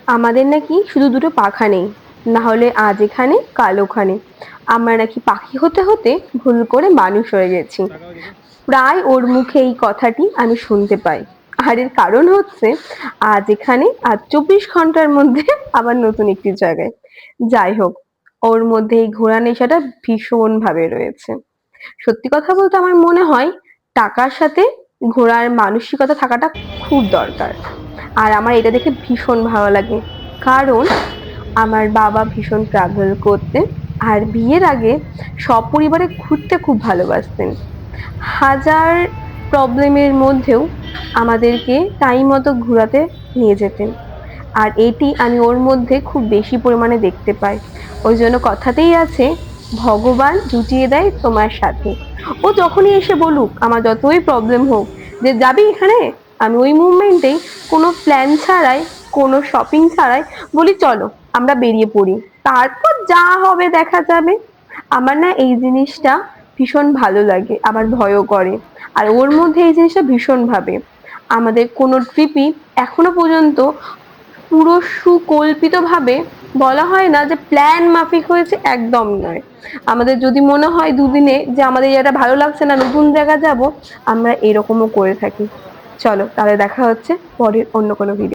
আমাদের নাকি শুধু দুটো পাখা নেই, না হলে আজ এখানে কাল ওখানে। আমরা নাকি পাখি হতে হতে ভুল করে মানুষ হয়ে গেছি। প্রায় ওর মুখে এই কথাটি আমি শুনতে পাই। আর এর কারণ হচ্ছে আজ এখানে, আজ 24 ঘন্টার মধ্যে আবার নতুন একটি জায়গায়। যাই হোক, ওর মধ্যে এই ঘোড়া নেশাটা ভীষণ ভাবে রয়েছে। সত্যি কথা বলতে আমার মনে হয় টাকার সাথে ঘোড়ার মানসিকতা থাকাটা খুব দরকার। আর আমার এটা দেখে ভীষণ ভালো লাগে, কারণ আমার বাবা ভীষণ ট্রাভেল করতেন। আর বিয়ের আগে সপরিবারে ঘুরতে খুব ভালোবাসতেন। হাজার প্রবলেমের মধ্যেও আমাদেরকে টাইম মতো ঘোরাতে নিয়ে যেতেন। আর এটি আমি ওর মধ্যে খুব বেশি পরিমাণে দেখতে পাই। ওই জন্য কথাতেই আছে, ভগবান জুটিয়ে দেয় তোমার সাথে। ও যখনই এসে বলুক, আমার যতই প্রবলেম হোক, যে যাবি এখানে, আমি ওই মুভমেন্টেই কোনো প্ল্যান ছাড়াই, কোনো শপিং ছাড়াই বলি চলো আমরা বেরিয়ে পড়ি, তারপর যা হবে দেখা যাবে। আমার না এই জিনিসটা ভীষণ ভালো লাগে, আবার ভয়ও করে। আর ওর মধ্যে এই জিনিসটা ভীষণ ভাবে। আমাদের কোনো ট্রিপই এখনো পর্যন্ত পুরো সুকল্পিত ভাবে বলা হয় না যে প্ল্যান মাফিক হয়েছে, একদম নয়। আমাদের যদি মনে হয় দুদিনে যে আমাদের এটা ভালো লাগছে না, নতুন জায়গা যাব, আমরা এরকমও করে থাকি। চলো তাহলে দেখা হচ্ছে পরের অন্য কোনো ভিডিও।